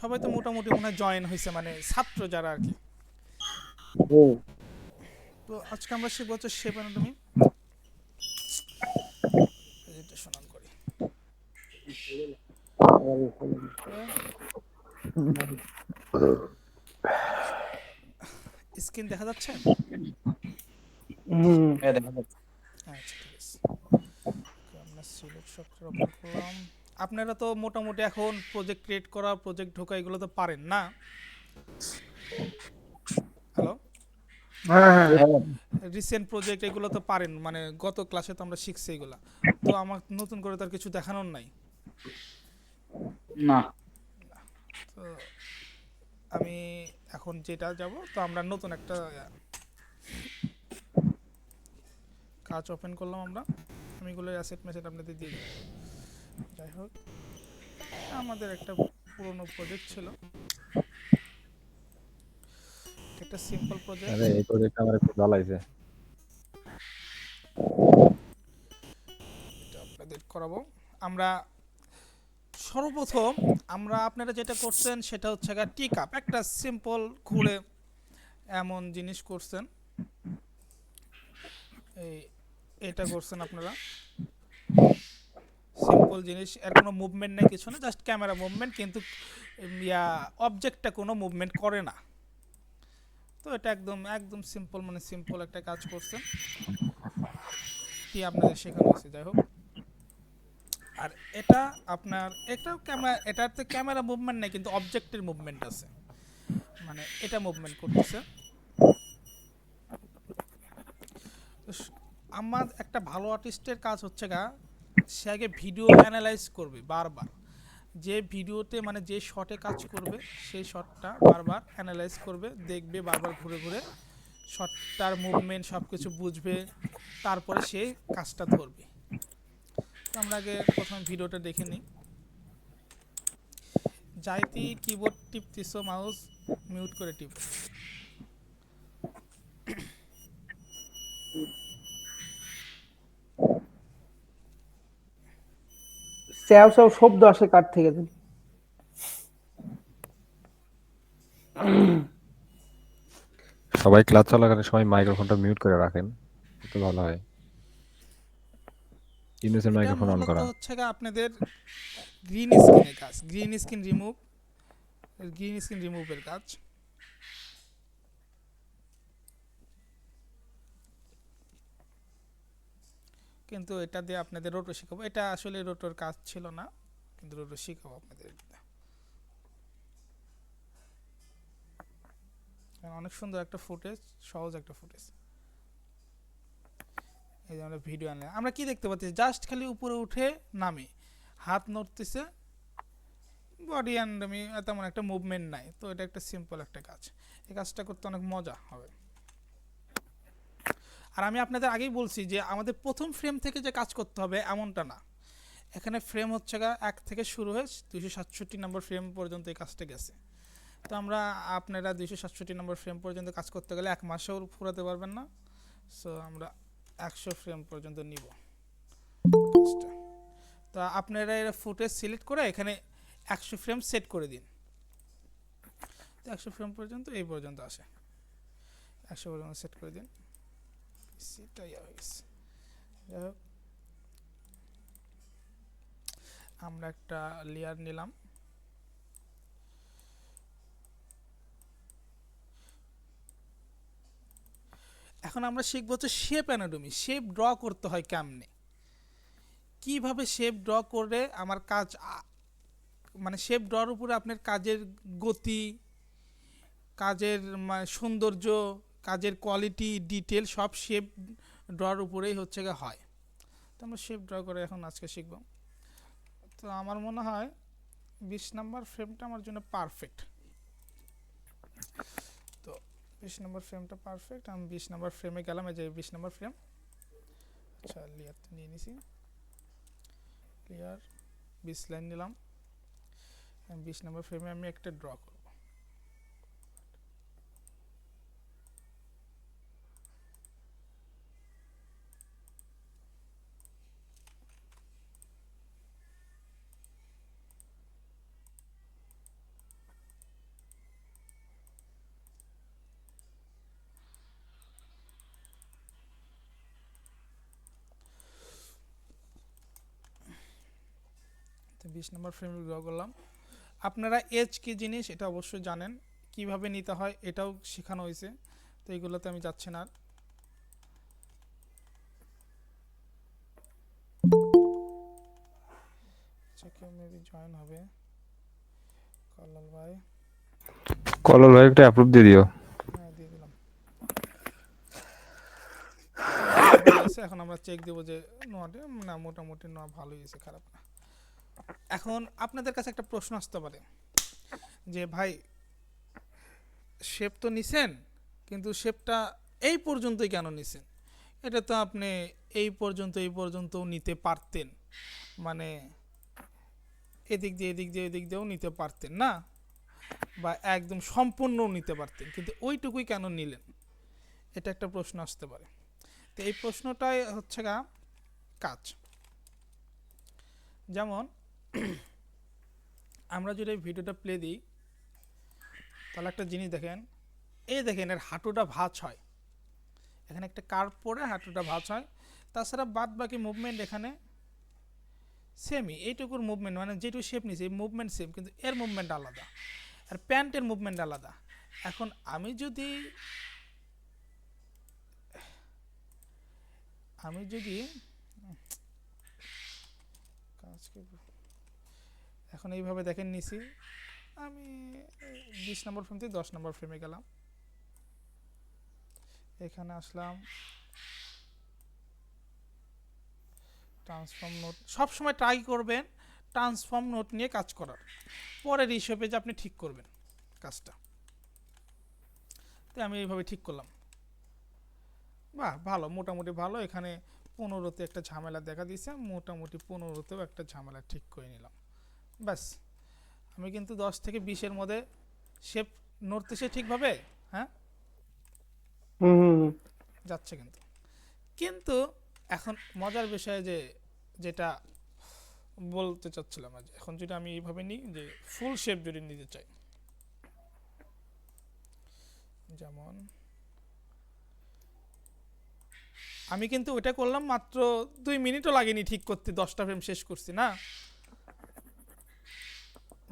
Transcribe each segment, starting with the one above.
সবাই তো মোটামুটি মনে হয় জয়েন হয়েছে, মানে ছাত্র যারা আর কি। হুম। তো আজকে আমরা শিখবো হচ্ছে শেপ অ্যানাটমি। প্রেজেন্টেশন অন করি। স্ক্রিন দেখা যাচ্ছে? দেখা যাচ্ছে। আচ্ছা ঠিক আছে। আমরা সিলেক্ট সফটওয়্যার ওপেন করলাম। আপনারা তো মোটামুটি এখন প্রজেক্ট ক্রিয়েট করা, প্রজেক্ট ঢোকা এগুলো তো পারেন না? হ্যালো? হ্যাঁ, হ্যাঁ। রিসেন্ট প্রজেক্ট এগুলো তো পারেন, মানে গত ক্লাসে তো আমরা শিখছি এগুলা। তো আমার নতুন করে তার কিছু দেখানোর নাই। না। তো আমি এখন যেটা যাব, তো আমরা নতুন একটা কাজ ওপেন করলাম আমরা। আমি এগুলো অ্যাসেট মেসেজ আপনাদের দিয়ে দিই। যাই হোক, আমাদের একটা পুরনো প্রজেক্ট ছিল, একটা সিম্পল প্রজেক্ট। আরে এই প্রজেক্ট আমার একটু জ্বালাইছে। এটা আপনাদের করাবো আমরা। সর্বপ্রথম আমরা আপনারা যেটা করছেন সেটা হচ্ছে টি কাপ, একটা সিম্পল ঘুরে এমন জিনিস করছেন। এই এটা করছেন আপনারা, সিম্পল জিনিস, এর কোনো মুভমেন্ট নেই, কিছু না, জাস্ট ক্যামেরা মুভমেন্ট, কিন্তু অবজেক্টটা কোনো মুভমেন্ট করে না। তো এটা একদম একদম সিম্পল, মানে সিম্পল একটা কাজ করছেন, কি আপনাদের শেখানো হয়েছে। যাই হোক, আর এটা আপনার এটাও ক্যামেরা, এটাতে ক্যামেরা মুভমেন্ট নেই কিন্তু অবজেক্টের মুভমেন্ট আছে, মানে এটা মুভমেন্ট করতেছে। তো আমার একটা ভালো আর্টিস্টের কাজ হচ্ছে সে আগে ভিডিও অ্যানালাইজ করবে বারবার, যে ভিডিওতে মানে যে শটে কাজ করবে সেই শটটা বারবার অ্যানালাইজ করবে, দেখবে বারবার ঘুরে ঘুরে শটটার মুভমেন্ট সব কিছু বুঝবে, তারপরে সে কাজটা ধরবে। তো আমরা আগে প্রথমে ভিডিওটা দেখে নিই। যাইতি কিবোর্ড টিপতেছো, মাউস মিউট করে টিপ। স্যাও স্যাও শব্দ আসে কার থেকে যেন? সবাই ক্লাস চলাকালীন সময় মাইক্রোফোনটা মিউট করে রাখেন, তো ভালো হয়। ইউনিসের এটা মাইক্রোফোন অন মূলত করা। হচ্ছে আপনাদের গ্রিন স্ক্রিনের কাজ, green screen remove, green screen রিমুভের কাজ। কিন্তু এটা দিয়ে আপনাদের রোটো শিখাবো, এটা আসলে রোটোর কাজ ছিল না, কিন্তু রোটো শিখাবো আপনাদের। অনেক সুন্দর একটা ফুটেজ, সহজ একটা ফুটেজ। এই যে আমরা ভিডিও আনলাম, আমরা কি দেখতে পাচ্ছি, জাস্ট খালি উপরে উঠে নামে, হাত নড়তেছে, বডি অ্যান্ড আমি তেমন একটা মুভমেন্ট নাই। তো এটা একটা সিম্পল একটা কাজ, এই কাজটা করতে অনেক মজা হবে। আর আমি আপনাদের আগেই বলছি যে আমাদের প্রথম ফ্রেম থেকে যে কাজ করতে হবে এমনটা না, এখানে ফ্রেম হচ্ছে 1 থেকে শুরু হয়ে 267 নম্বর ফ্রেম পর্যন্ত এই কাজটা গেছে। তো আমরা আপনারা 267 নম্বর ফ্রেম পর্যন্ত কাজ করতে গেলে 1 মাসেও ফুরাতে পারবেন না। সো আমরা 100 ফ্রেম পর্যন্ত নিব কাজটা। তো আপনারা এর ফুটেজ সিলেক্ট করে এখানে 100 ফ্রেম সেট করে দিন। তো 100 ফ্রেম পর্যন্ত এই পর্যন্ত আসে, 100 পর্যন্ত সেট করে দিন। সেটাই হয়ে গেছে। যাই হোক, আমরা একটা লেয়ার নিলাম। এখন আমরা শিখবো হচ্ছে শেপ অ্যানাটমি, শেপ ড্র করতে হয় কেমনে, কিভাবে শেপ ড্র করে আমার কাজ, মানে শেপ ড্রর উপরে আপনার কাজের গতি, কাজের সৌন্দর্য, কাজের কোয়ালিটি, ডিটেল সব শেপ ড্রর উপরেই হচ্ছে হয়। তো আমরা শেপ ড্র করে এখন আজকে শিখব। তো আমার মনে হয় 20 নাম্বার ফ্রেমটা আমার জন্য পারফেক্ট। তো 20 নম্বর ফ্রেমটা পারফেক্ট, আমি 20 নম্বর ফ্রেমে গেলাম, এই যে 20 নম্বর ফ্রেম। আচ্ছা, লেয়ার নিয়ে নিছি, লেয়ার 20 লাইন নিলাম। 20 নম্বর ফ্রেমে আমি একটা ড্র করব। 20 নম্বর ফ্রেমে ড্র করলাম। আপনারা এজ কি জিনিস এটা অবশ্যই জানেন, কিভাবে নিতে হয় এটাও শেখানো হয়েছে, তো এইগুলোতে আমি যাচ্ছি না আর। আচ্ছা কেউ মেবি জয়েন হবে, কল্লাল ভাই। কলল ভাই একটা অ্যাপ্রুভ দিয়ে দিও। হ্যাঁ দিয়ে দিলাম। হয়ে গেছে, এখন আমরা চেক দেবো যে নোয়াটা না মোটামুটি নোয়া ভালোই হয়েছে, খারাপ না। এখন আপনাদের কাছে একটা প্রশ্ন আসতে পারে যে ভাই শেপ তো নিছেন, কিন্তু শেপটা এই পর্যন্তই কেন নিছেন? এটা তো আপনি এই পর্যন্তও নিতে পারতেন, মানে এদিক দিয়ে এদিক দিয়েও নিতে পারতেন না, বা একদম সম্পূর্ণ নিতে পারতেন, কিন্তু ওইটুকুই কেন নিলেন? এটা একটা প্রশ্ন আসতে পারে। তো এই প্রশ্নটাই হচ্ছে কাজ। যেমন আমরা যদি ভিডিওটা প্লে দিই তাহলে একটা জিনিস দেখেন, এই দেখেন এর হাঁটুটা ভাঁজ হয়, এখানে একটা কার্ভ পড়ে হাঁটুটা ভাঁজ হয়, তাছাড়া বাদ বাকি মুভমেন্ট এখানে সেমই, এইটুকুর মুভমেন্ট মানে যেটুকু শেপ নিছে এই মুভমেন্ট সেম, কিন্তু এর মুভমেন্ট আলাদা আর প্যান্টের মুভমেন্ট আলাদা। এখন আমি যদি এখন এইভাবে দেখেন নিছি, আমি 20 নম্বর ফ্রেম থেকে 10 নম্বর ফ্রেমে গেলাম, এখানে আসলাম, ট্রান্সফর্ম নোট সবসময় ট্রাই করবেন ট্রান্সফর্ম নোট নিয়ে কাজ করার, পরের হিসেবে যে আপনি ঠিক করবেন কাজটা। তো আমি এইভাবে ঠিক করলাম, বাহ ভালো, মোটামুটি ভালো। এখানে 15তে একটা ঝামেলা দেখা দিয়েছে, মোটামুটি 15তেও একটা ঝামেলা ঠিক করে নিলাম, ব্যাস। আমি কিন্তু 10 থেকে 20-এর মধ্যে শেপ নড়তেছে ঠিকভাবে, হ্যাঁ যাচ্ছে কিন্তু। কিন্তু এখন মজার বিষয় যে যেটা বলতে চাচ্ছিলাম, আজ এখন যদি আমি এইভাবে নিই যে ফুল শেপ যদি নিতে চাই, যেমন আমি কিন্তু ওটা করলাম মাত্র 2 মিনিটও লাগেনি ঠিক করতে, 10টা ফ্রেম শেষ করছি না,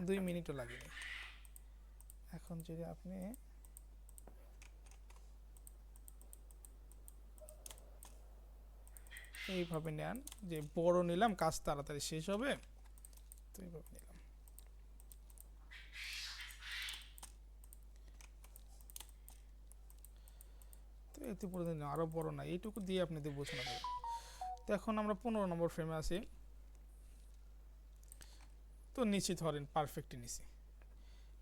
2 মিনিটও লাগেনি। এখন যদি আপনি এইভাবে নেন যে বড় নিলাম কাজ তাড়াতাড়ি শেষ হবে, তো এইভাবে নিলাম, তো এতে পর্যন্ত আরো বড় না, এইটুকু দিয়ে আপনাদের বোঝানো যাবে। তো এখন আমরা 15 নম্বর ফ্রেমে আছি, তো নিচে ধরেন পারফেক্টই নিচে,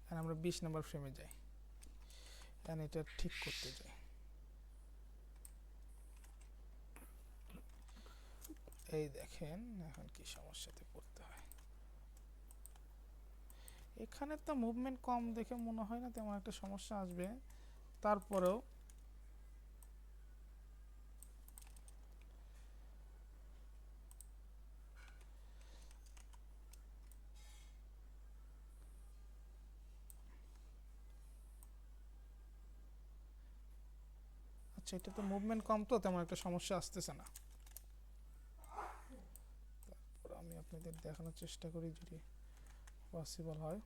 আর আমরা 20 নম্বর ফ্রেমে যাই, এন্ড এটা ঠিক করতে যাই। এই দেখেন এখন কি সমস্যাতে পড়তে হয়, এখানে তো মুভমেন্ট কম দেখে মনে হয় না তেমন একটা সমস্যা আসবে, তারপরেও আচ্ছা এটা তো মুভমেন্ট কম, তো তেমন একটা সমস্যা আসতেছে না। তারপর আমি আপনাদের দেখানোর চেষ্টা করি যদি পসিবল হয়।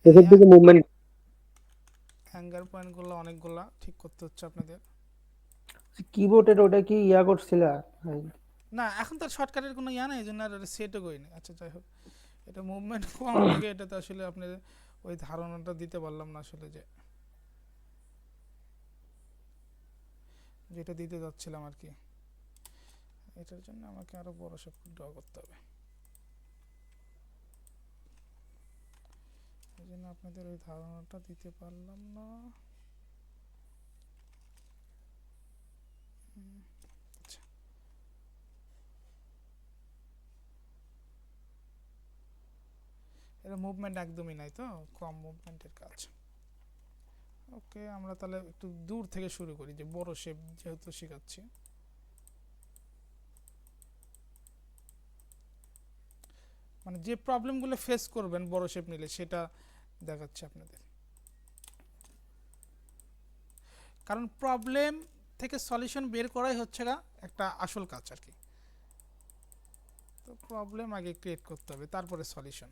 এদের দিকে মুভমেন্ট হ্যাঙ্গার পয়েন্টগুলো অনেকগুলা ঠিক করতে হচ্ছে আপনাদের। কিবোর্ডের ওটা কি ইয়া করছিল? না এখন তার শর্টকাটের কোনো ইয়া নাই, এই জন্য আর সেটও করিনি। আচ্ছা যাই হোক, এটা মুভমেন্ট কম থেকে এটাতে আসলে আপনি ওই ধারণাটা দিতে পারলাম না আসলে, যে যেটা দিতে যাচ্ছিলাম আর কি। এটার জন্য আমাকে আরো বড় শেপ ড্র করতে হবে, এই জন্য আপনাদের ওই ধারণাটা দিতে পারলাম না। আচ্ছা এটা মুভমেন্ট একদমই নাই, তো কম মুভমেন্টের কাজ। ওকে আমরা তাহলে একটু দূর থেকে শুরু করি, যে বড় শেপ যেহেতু শেখাচ্ছি। মানে যে প্রবলেমগুলো ফেস করবেন বড় শেপ নিলে সেটা দেখাচ্ছে আপনাদের, কারণ প্রবলেম থেকে সলিউশন বের করাই হচ্ছে গা একটা আসল কাজ আর কি। তো প্রবলেম আগে ক্রিয়েট করতে হবে, তারপরে সলিউশন।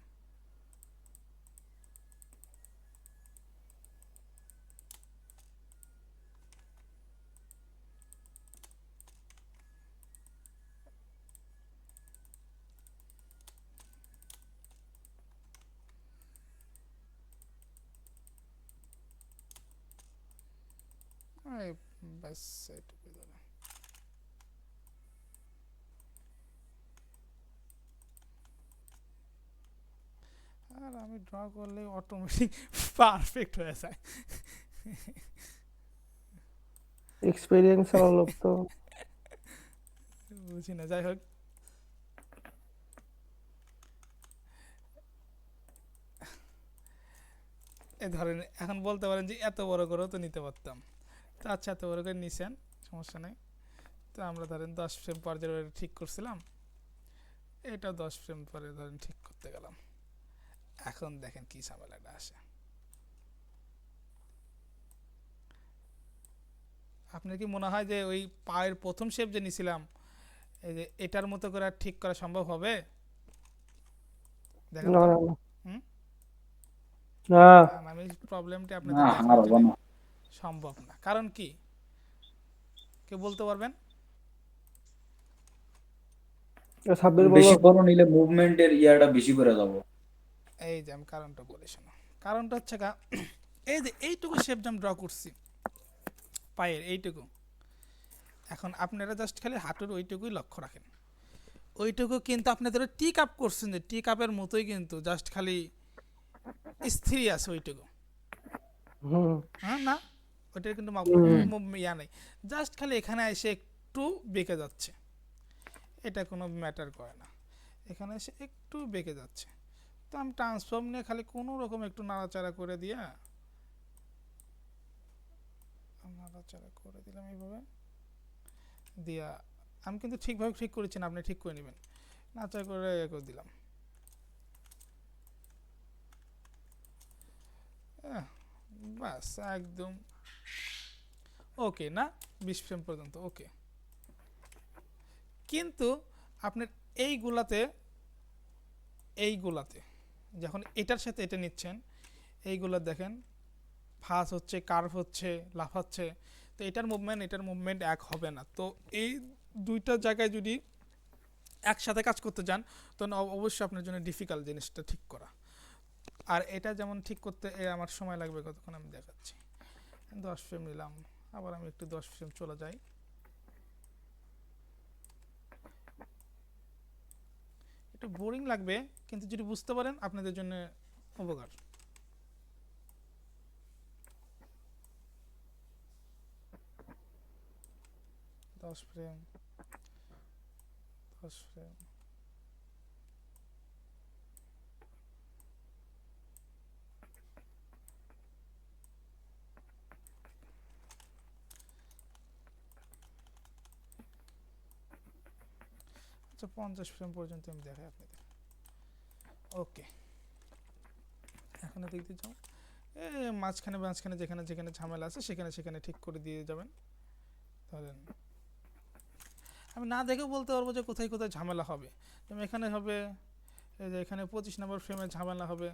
ব্যাস এটুকুই ধরে। আর আমি ড্র করলে অটোমেটিক পারফেক্ট হয়ে যায়। এক্সপেরিয়েন্স হওয়া লোক তো। বুঝি না, যাই হোক। এ ধরেন এখন বলতে পারেন যে এত বড় করেও তো নিতে পারতাম। তো আচ্ছা, এত বড় করে নিছেন, সমস্যা নেই। তো আমরা ধরেন 10 ফ্রেম পর্যায়ে ঠিক করছিলাম, এটা 10 ফ্রেম পরে ধরেন ঠিক করতে গেলাম। এখন দেখেন কি ঝামেলাটা আসে। আপনার কি মনে হয় যে ওই পায়ের প্রথম শেপ যে নিছিলাম, এই যে এটার মতো করে আর ঠিক করা সম্ভব হবে? দেখেন না তো। না না। হুম। না, কারণ আমি প্রবলেমটা না আপনাদের আর দেখানোর হবো জন্য না। সম্ভব না। কারণ কি, কেউ বলতে পারবেন? সাব্বির বলো। বেশি বড় নিলে মুভমেন্টের ইয়াটা বেশি করে যাবো। এই যে আমি কারণটা বলি শোনো। কারণটা হচ্ছে গা, এই যে এইটুকু শেপ যে আমি ড্র করছি পায়ের এইটুকু, এখন আপনারা জাস্ট খালি হাঁটুর ওইটুকুই লক্ষ্য রাখেন। ওইটুকু কিন্তু আপনাদের টিক আপ করছেন, যে টিক আপের মতোই কিন্তু জাস্ট খালি স্থির আছে ওইটুকু। হুম হ্যাঁ না, ওইটার কিন্তু ইয়া নেই, জাস্ট খালি এখানে এসে একটু বেঁকে যাচ্ছে, এটা কোনো ম্যাটার করে না। এখানে এসে একটু বেঁকে যাচ্ছে, তো আমি ট্রান্সফর্ম নিয়ে খালি কোনো রকম একটু নাড়াচাড়া করে দিয়া, নাড়াচাড়া করে দিলাম এইভাবে দিয়া। আমি কিন্তু ঠিকভাবে ঠিক করেছি না, আপনি ঠিক করে নেবেন। নাড়াচাড়া করে ইয়ে করে দিলাম। বাস একদম ওকে না, 20 ফ্রেম পর্যন্ত ওকে। কিন্তু আপনার এইগুলাতে যখন এটার সাথে এটা নিচ্ছেন, এইগুলা দেখেন ফাঁস হচ্ছে, কার্ভ হচ্ছে, লাফাচ্ছে। তো এটার মুভমেন্ট এক হবে না। তো এই দুইটা জায়গায় যদি একসাথে কাজ করতে যান, তখন অবশ্যই আপনার জন্য ডিফিকাল্ট জিনিসটা ঠিক করা। আর এটা যেমন ঠিক করতে আমার সময় লাগবে কতক্ষণ আমি দেখাচ্ছি। 10 ফ্রেম নিলাম, আবার আমি একটু 10 ফ্রেম চলে যাই। একটু বোরিং লাগবে, কিন্তু যদি বুঝতে পারেন আপনাদের জন্য উপকার। দশ ফ্রেম 10 ফ্রেম। আচ্ছা 50 ফ্রেম পর্যন্ত আমি দেখাই আপনাদের। ওকে, এখন দেখতে যাও, মাঝখানে যেখানে যেখানে ঝামেলা আছে সেখানে ঠিক করে দিয়ে যাবেন। ধরেন আমি না দেখে বলতে পারবো যে কোথায় কোথায় ঝামেলা হবে। যেমন এখানে হবে, এই যে এখানে 25 নম্বর ফ্রেমে ঝামেলা হবে,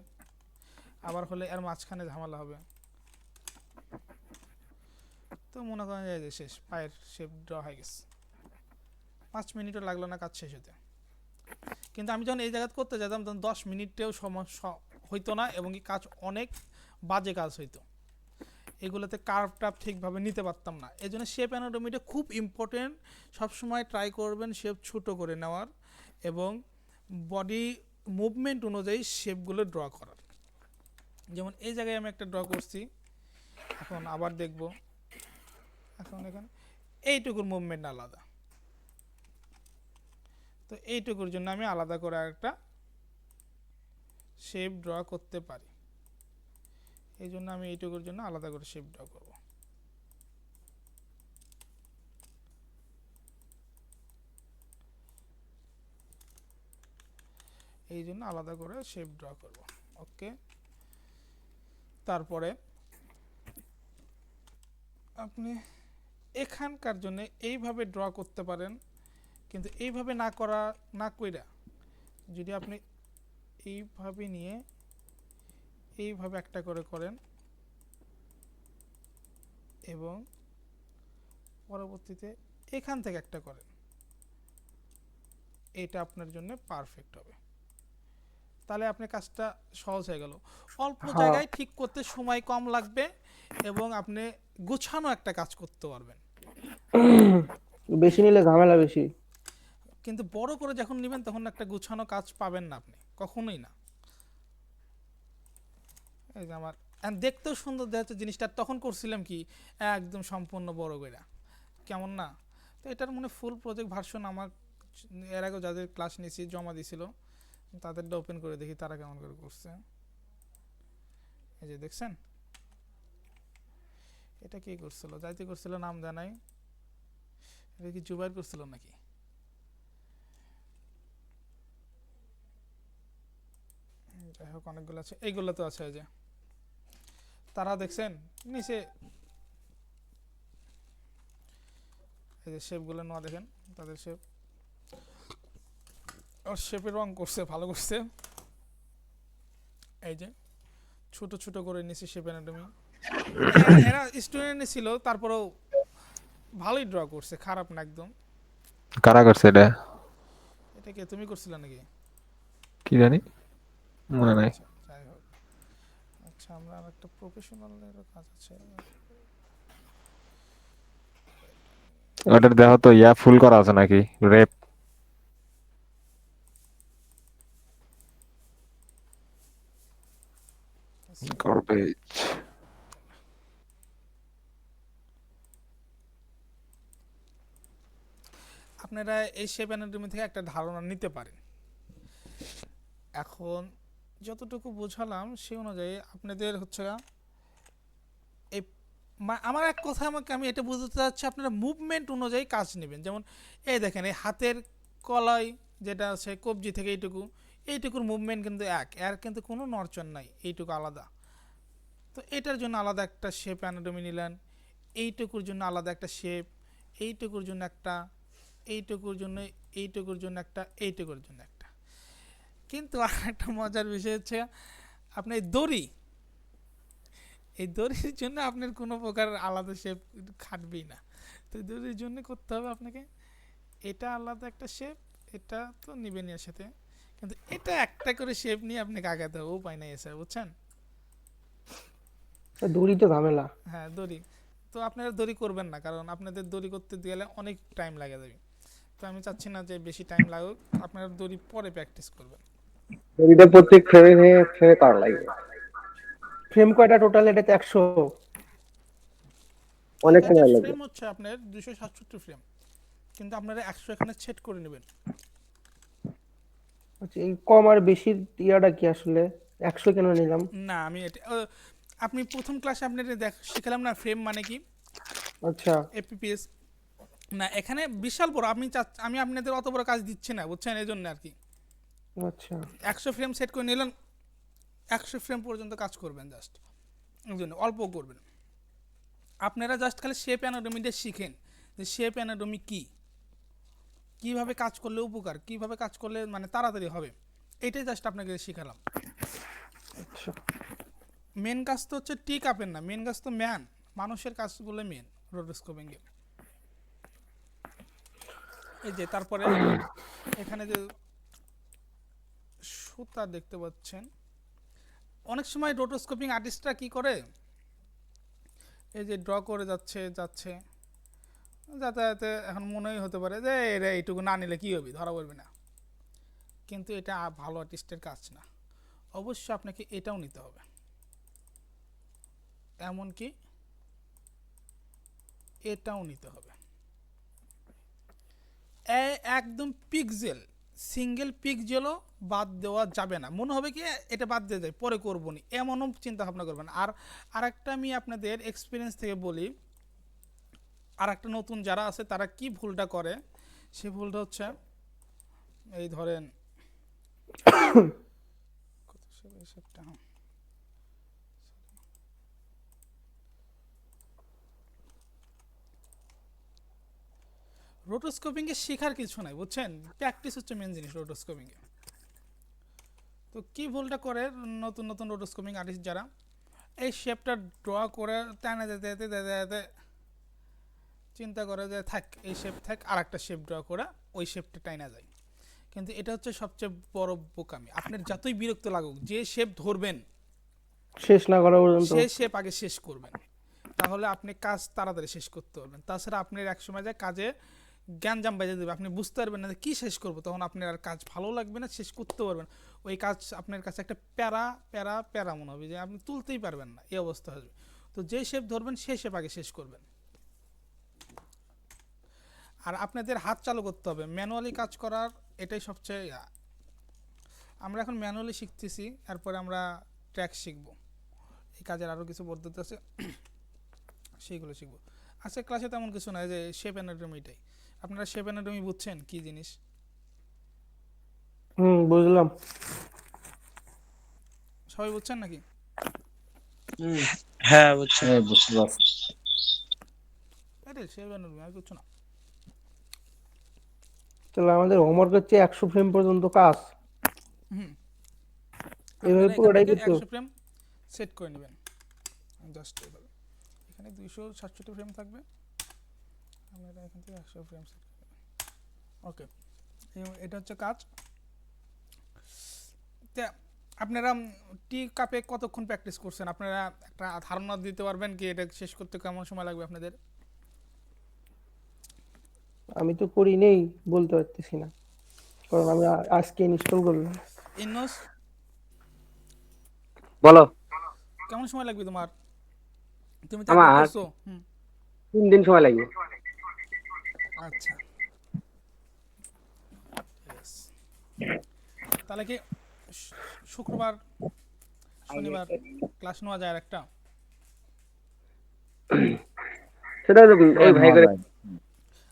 আবার হলে এর মাঝখানে ঝামেলা হবে। তো মনে করেন যে শেষ, পায়ের শেপ ড্র হয়ে গেছে, 5 মিনিটও লাগলো না কাজ শেষ হতে। কিন্তু আমি যখন এই জায়গায় করতে যেতাম তখন 10 মিনিটেও সমস্যা হইতো না, এবং এই কাজ অনেক বাজে কাজ হইতো। এগুলোতে কার্ভ টাপ ঠিকভাবে নিতে পারতাম না। এই জন্য শেপ অ্যানাটমিটা খুব ইম্পর্টেন্ট। সবসময় ট্রাই করবেন শেপ ছোটো করে নেওয়ার, এবং বডি মুভমেন্ট অনুযায়ী শেপগুলো ড্র করার। যেমন এই জায়গায় আমি একটা ড্র করছি, এখন আবার দেখব। এখন এখানে এইটুকুর মুভমেন্ট আলাদা, তো এইটুকুর জন্য আমি আলাদা করে একটা শেপ ড্র করতে পারি। এই জন্য আমি এইটুকুর জন্য আলাদা করে শেপ ড্র করব। এই জন্য আলাদা করে শেপ ড্র করব। ওকে, তারপরে আপনি এখানকার জন্য এইভাবে ড্র করতে পারেন, কিন্তু এইভাবে না কইরা যদি আপনি এইভাবে নিয়ে এইভাবে একটা করে করেন এবং পরবর্তীতে এখান থেকে একটা করেন, এটা আপনার জন্য পারফেক্ট হবে। তাহলে আপনার কাজটা সহজ হয়ে গেল। অল্প হ্যাঁ জায়গায় ঠিক করতে সময় কম লাগবে এবং আপনি গুছানো একটা কাজ করতে পারবেন। বেশি নিলে ঝামেলা বেশি। কিন্তু বড় করে যখন নেবেন তখন একটা গুছানো কাজ পাবেন না আপনি, কখনোই না। এই যে আমার দেখতেও সুন্দর দেখা যাচ্ছে জিনিসটা, তখন করছিলাম কি একদম সম্পূর্ণ বড় কইরা, কেমন না? তো এটার মনে ফুল প্রজেক্ট ভার্সন আমার এর আগে যাদের ক্লাস নিয়েছি জমা দিছিল, তাদেরটা ওপেন করে দেখি তারা কেমন করে করছে। এই যে দেখছেন, এটা কি করছিল, যাইতে করছিল নাম জানাই, এটা কি জুবাইর করছিল নাকি? যাই হোক, অনেকগুলো আছে, এইগুলো তো আছে। এই যে তারা দেখছেন নিচে এই যে শেপগুলো নেওয়া, দেখেন তাদের শেপ, আর শেপের রং করছে ভালো করছে। এই যে ছোট ছোট করে নিচে শেপ অ্যানাটমি, এরা স্টুডেন্ট ছিল তারপরেও ভালোই ড্র করছে, খারাপ না একদম। কারা করছে এটা? এটা কি তুমি করছিলে নাকি? কি জানি, মনে নাই। আচ্ছা, যাই হোক। আচ্ছা, আমরা একটা প্রফেশনালের কাজ আছে। ওটার দেখো তো ইয়া ফুল করা আছে নাকি, রেপ। গর্বেজ। আপনারা এই শেপ অ্যানাটমি থেকে একটা ধারণা নিতে পারেন। এখন যতটুকু বোঝালাম সেই অনুযায়ী আপনাদের হচ্ছে এই আমার এক কথা, আমি এটা বুঝতে চাচ্ছি আপনারা মুভমেন্ট অনুযায়ী কাজ নেবেন। যেমন এই দেখেন, এই হাতের কলাই যেটা আছে কবজি থেকে এইটুকুর মুভমেন্ট কিন্তু এর কিন্তু কোনো নড়চড় নাই, এইটুকু আলাদা। তো এটার জন্য আলাদা একটা শেপ অ্যানাটমি নিলেন, এইটুকুর জন্য আলাদা একটা শেপ, এইটুকুর জন্য একটা, এইটুকুর জন্য এইটুকুর জন্য একটা, এইটুকুর জন্য একটা। কিন্তু আর একটা মজার বিষয় হচ্ছে আপনি এই দড়ির জন্য আপনার কোনো প্রকার আলাদা শেপ খাটবেই না। তো দড়ির জন্য করতে হবে আপনাকে এটা আলাদা একটা শেপ, এটা তো নিবেনই এর সাথে, কিন্তু এটা একটা করে শেপ নিয়ে আপনাকে আগাতে হবে, উপায় নাই এসে, বুঝছেন? দড়ি তো ঝামেলা। হ্যাঁ, দড়ি তো আপনারা দড়ি করবেন না, কারণ আপনাদের দড়ি করতে গেলে অনেক টাইম লাগে যাবে। তো আমি চাচ্ছি না যে বেশি টাইম লাগুক, আপনারা দড়ি পরে প্র্যাকটিস করবেন। এটা প্রত্যেক ফ্রেমে ফ্রেমে কার লাগবে? ফ্রেম কয়টা টোটাল এটাতে? 100? অনেক এটাতে সময় লাগবে। ফ্রেম হচ্ছে আপনার 267 ফ্রেম, কিন্তু আপনারা 100 এখানে সেট করে নেবেন। আচ্ছা, এই কম আর বেশির ইয়াটা কি আসলে? 100 কেন নিলাম? না, আমি এটা আপনি প্রথম ক্লাসে আপনাদের শিখালাম না ফ্রেম মানে কি, আচ্ছা এপিপিএস। না, এখানে বিশাল বড়, আমি আপনাদের অত বড় কাজ দিচ্ছি না, বুঝছেন? এই জন্য আর কি আচ্ছা 100 ফ্রেম সেট করে নিলেন, 100 ফ্রেম পর্যন্ত কাজ করবেন, জাস্ট এই জন্য অল্প করবেন। আপনারা জাস্ট খালি শেপ অ্যানাটমিটা শিখেন, যে শেপ অ্যানাটমি কী, কীভাবে কাজ করলে উপকার, কীভাবে কাজ করলে মানে তাড়াতাড়ি হবে, এটাই জাস্ট আপনাকে শিখালাম। আচ্ছা। মেন কাজ তো হচ্ছে টিক আপের না, মেন কাজ তো মানুষের কাজগুলো মেন রোটোস্কোপিংয়ে। এই যে তারপরে এখানে যে সুতা দেখতে পাচ্ছেন, অনেক সময় রোটোস্কোপিং আর্টিস্টরা কি করে, এই যে ড্র করে যাচ্ছে যাতায়াতে, এখন মনেই হতে পারে যে এরা এইটুকু না নিলে কী হবে, ধরা পড়বে না। কিন্তু এটা ভালো আর্টিস্টের কাজ না, অবশ্যই আপনাকে এটাও নিতে হবে, এমনকি এটাও নিতে হবে। একদম পিক্সেল, সিঙ্গেল পিক্সেলও বাদ দেওয়া যাবে না। মনে হবে কি এটা বাদ দিয়ে যায়, পরে করবো নি, এমনও চিন্তা ভাবনা করবেন। আর আরেকটা আমি আপনাদের এক্সপিরিয়েন্স থেকে বলি, আর একটা নতুন যারা আছে তারা কি ভুলটা করে, সে ভুলটা হচ্ছে এই ধরেন রোটোস্কোপিং এ শেখার কিছু নাই, বুঝছেন? প্র্যাকটিস হচ্ছে মেন জিনিস রোটোস্কোপিং এ। তো কি ভুলটা করে নতুন নতুন রোটোস্কোপিং আর্টিস্ট যারা, এই শেপটা ড্র করে টানা যেতে যেতে যেতে যেতে চিন্তা করে যে থাক এই শেপ থাক, আর একটা শেপ ড্র করে ওই শেপটা টাইনা যায়। কিন্তু এটা হচ্ছে সবচেয়ে বড় বোকামি। আপনার যতই বিরক্ত লাগুক, যে শেপ ধরবেন শেষ না করা পর্যন্ত। সেই শেপ আগে শেষ করবেন, তাহলে আপনি কাজ তাড়াতাড়ি শেষ করতে পারবেন। তাছাড়া আপনার এক সময় যায় কাজে জ্ঞানজাম বাজে দেবে, আপনি বুঝতে পারবেন না যে কী শেষ করবো, তখন আপনার আর কাজ ভালো লাগবে না, শেষ করতে পারবেন। ওই কাজ আপনার কাছে একটা প্যারা প্যারা প্যারা মনে হবে, যে আপনি তুলতেই পারবেন না, এই অবস্থা হবে। তো যে শেপ ধরবেন সেই শেপ আগে শেষ করবেন। আর আপনাদের হাত চালু করতে হবে, ম্যানুয়ালি কাজ করার এটাই সবচেয়ে আমরা এখন ম্যানুয়ালি শিখতেছি, এরপরে আমরা ট্র্যাক শিখবো। এই কাজের আরও কিছু পদ্ধতি আছে, সেইগুলো শিখবো। আজকে ক্লাসে তেমন কিছু নয়, যে শেপ অ্যানাটমিটাই। আপনারা শেপ অ্যানাটমি বুঝছেন কি জিনিস? বুঝলাম। সবাই বুঝছেন নাকি? হ্যাঁ বুঝছি। হ্যাঁ বুঝতে পারছি। এটাই শেপ অ্যানাটমি, আর কিছু না। তাহলে আমাদের হোমওয়ার্ক হচ্ছে 100 ফ্রেম পর্যন্ত কাজ। হুম, এভাবে আপনারা এখান পুরোটাই থেকে করতে 100 ফ্রেম সেট করে নেবেন, জাস্ট এভাবে। এখানে 267 ফ্রেম থাকবে, আপনারা এখান থেকে 100 ফ্রেম সেট করে নেবেন। ওকে, এটা হচ্ছে কাজ। তা আপনারা টি কাপে কতক্ষণ প্র্যাকটিস করছেন? আপনারা একটা ধারণা দিতে পারবেন কি এটা শেষ করতে কেমন সময় লাগবে আপনাদের? আমি তো করি নেই, বলতে পারতেছি না, কারণ আমি আজকে ইনস্টল করলাম। ইনোস, বলো। কেমন সময় লাগবে তোমার? তুমি তো আমার একবার করছো। 3 দিন সময় লাগবে। আচ্ছা, ঠিক আছে। তাহলে কি শুক্রবার শনিবার ক্লাস নেওয়া যায় আর একটা? সেটা তো এই ভাই করে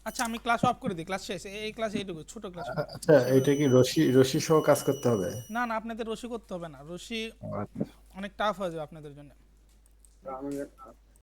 আচ্ছা, আমি ক্লাস অফ করে দিই, ক্লাস শেষ, এই ক্লাস এইটুকু ছোট ক্লাস। আচ্ছা, এটা কি রশি রশি সহ কাজ করতে হবে? না না, আপনাদের রশি করতে হবে না, রশি আচ্ছা। অনেক টাফ হয়ে যাবে আপনাদের জন্য।